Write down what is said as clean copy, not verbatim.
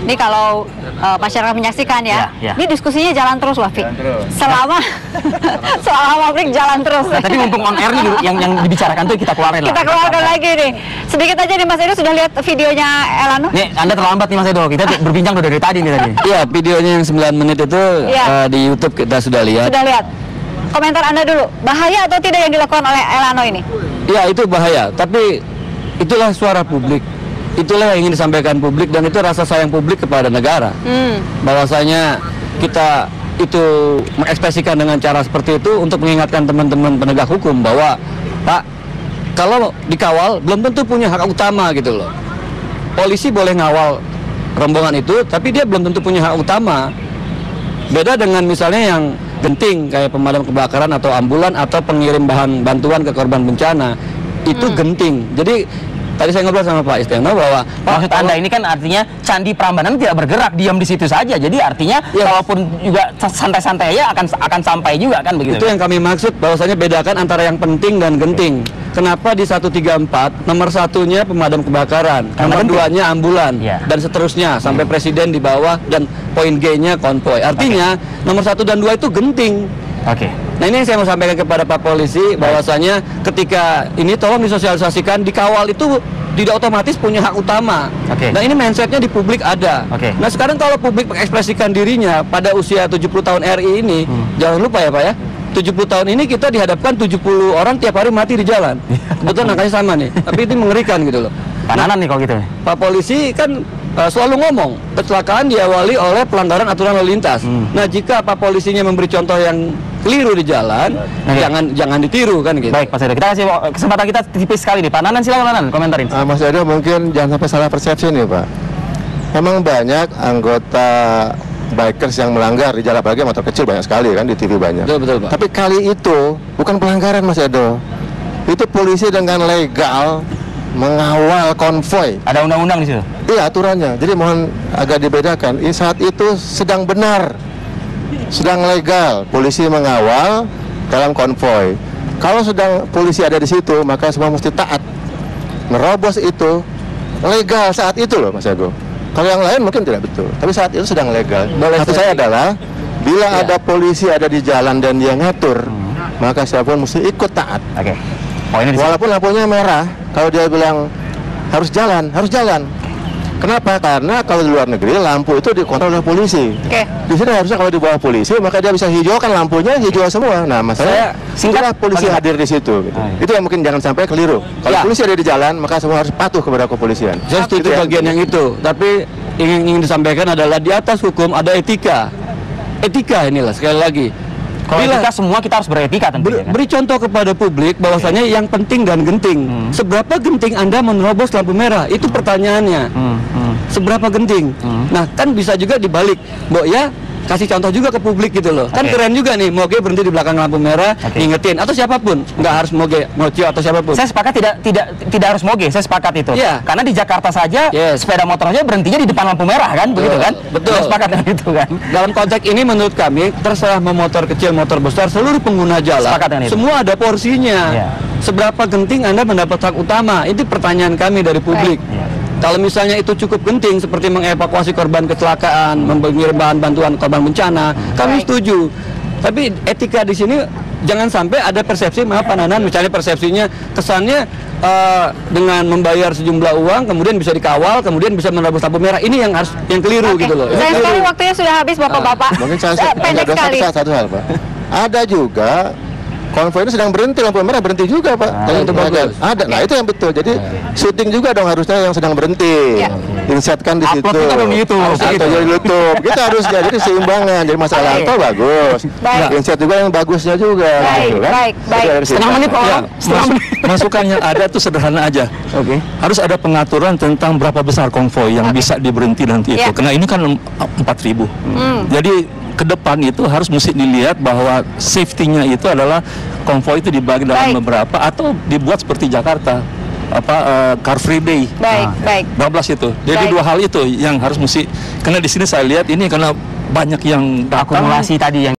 Ini kalau masyarakat menyaksikan ya, ini diskusinya jalan terus, Wafi. Selama publik jalan terus. Nah, tapi mumpung on air nih, yang dibicarakan tuh kita keluarin lah. Kita keluarkan lagi nih. Sedikit aja nih Mas Edo, sudah lihat videonya Elano? Nih, Anda terlambat nih Mas Edo. Kita berbincang dari tadi nih tadi. Iya, videonya yang 9 menit itu di YouTube kita sudah lihat. Sudah lihat. Komentar Anda dulu, bahaya atau tidak yang dilakukan oleh Elano ini? Iya, itu bahaya. Tapi itulah suara publik. Itulah yang ingin disampaikan publik, dan itu rasa sayang publik kepada negara. Bahwasanya kita itu mengekspresikan dengan cara seperti itu untuk mengingatkan teman-teman penegak hukum bahwa Pak, kalau dikawal belum tentu punya hak utama gitu loh. Polisi boleh ngawal rombongan itu, tapi dia belum tentu punya hak utama. Beda dengan misalnya yang genting kayak pemadam kebakaran atau ambulan atau pengirim bahan bantuan ke korban bencana. Itu genting. Jadi tadi saya ngobrol sama Pak Istiano bahwa maksud Anda ini kan artinya Candi Prambanan tidak bergerak, diam di situ saja. Jadi artinya walaupun juga santai-santai ya akan sampai juga kan begitu. Itu yang kami maksud, bahwasanya bedakan antara yang penting dan genting. Kenapa di 134 nomor satunya pemadam kebakaran, nomor duanya ambulan dan seterusnya sampai presiden di bawah, dan poin G-nya konvoy. Artinya nomor 1 dan 2 itu genting. Nah, ini yang saya mau sampaikan kepada Pak Polisi, bahwasanya ketika ini tolong disosialisasikan, dikawal itu tidak otomatis punya hak utama. Nah, ini mindsetnya di publik ada. Nah, sekarang kalau publik mengekspresikan dirinya pada usia 70 tahun RI ini, jangan lupa ya Pak ya, 70 tahun ini kita dihadapkan 70 orang tiap hari mati di jalan. Kebetulan angkanya sama nih, tapi itu mengerikan gitu loh. Pananan nih kalau gitu. Pak Polisi kan selalu ngomong, kecelakaan diawali oleh pelanggaran aturan lalu lintas. Nah, jika Pak Polisinya memberi contoh yang keliru di jalan, jangan ditiru kan gitu. Baik, Mas Edo, kita kasih kesempatan kita tipis sekali nih. Pak Nanan, silakan Nanan, komentarin. Mas Edo, mungkin jangan sampai salah persepsi nih Pak. Memang banyak anggota bikers yang melanggar di jalan, apalagi motor kecil banyak sekali kan, di TV banyak. Betul, Pak. Tapi kali itu bukan pelanggaran Mas Edo. Itu polisi dengan legal mengawal konvoy. Ada undang-undang di situ? Iya, aturannya. Jadi mohon agak dibedakan. Saat itu sedang benar, sedang legal polisi mengawal dalam konvoy. Kalau sedang polisi ada di situ, maka semua mesti taat. Merobos itu legal saat itu loh Mas Ego. Kalau yang lain mungkin tidak betul, tapi saat itu sedang legal. Maksud saya adalah bila ada polisi ada di jalan dan dia ngatur, maka siapapun mesti ikut taat. Walaupun lampunya merah, kalau dia bilang harus jalan, harus jalan. Kenapa? Karena kalau di luar negeri lampu itu dikontrol oleh polisi. Di sini harusnya kalau di bawah polisi, maka dia bisa hijaukan lampunya, hijau semua. Nah, masalahnya singkat polisi hadir di situ. Gitu. Itu yang mungkin jangan sampai keliru. Kalau polisi ada di jalan, maka semua harus patuh kepada kepolisian. Saya setuju bagian yang itu, tapi ingin disampaikan adalah di atas hukum ada etika. Etika inilah sekali lagi. Kalau etika semua kita harus beretika tentunya. Beri contoh kepada publik bahwasanya yang penting dan genting. Seberapa genting Anda menerobos lampu merah? Itu pertanyaannya. Seberapa genting? Nah, kan bisa juga dibalik, Mbok ya, kasih contoh juga ke publik gitu loh. Kan keren juga nih, Moge berhenti di belakang lampu merah, ngingetin, atau siapapun, nggak harus Moge, Mocio atau siapapun. Saya sepakat tidak harus Moge, saya sepakat itu. Karena di Jakarta saja sepeda motornya berhentinya di depan lampu merah kan, begitu kan? Betul. Saya sepakat dengan itu kan. Dalam konteks ini menurut kami terserah mau motor kecil, motor besar, seluruh pengguna jalan, semua ada porsinya. Seberapa genting Anda mendapat hak utama? Itu pertanyaan kami dari publik. Kalau misalnya itu cukup genting seperti mengevakuasi korban kecelakaan, mengirim bahan bantuan korban bencana, kami setuju. Tapi etika di sini jangan sampai ada persepsi, maaf Pak Nanan, misalnya persepsinya kesannya dengan membayar sejumlah uang kemudian bisa dikawal, kemudian bisa menerobos lampu merah. Ini yang harus yang keliru gitu loh. Saya sekali waktunya sudah habis Bapak-bapak. Mungkin saya pendek sekali. Satu hal Pak. Ada juga konvoy itu sedang berhenti, lampu merah berhenti juga Pak. Itu bagus. Ada, nah itu yang betul. Jadi syuting juga dong harusnya yang sedang berhenti. Insetkan di situ. Upload di YouTube. Atau di YouTube. Kita harus jadi seimbangan. Jadi masalah itu bagus. Inset juga yang bagusnya juga. Baik. Setengah menit Pak. Masukan yang ada itu sederhana aja. Harus ada pengaturan tentang berapa besar konvoy yang bisa diberhenti nanti itu. Karena ini kan 4.000. Jadi ke depan itu harus mesti dilihat bahwa safety-nya itu adalah konvoy itu dibagi dalam beberapa atau dibuat seperti Jakarta Car Free Day. Baik. 12 itu. Jadi dua hal itu yang harus mesti, karena di sini saya lihat ini karena banyak yang akumulasi tadi yang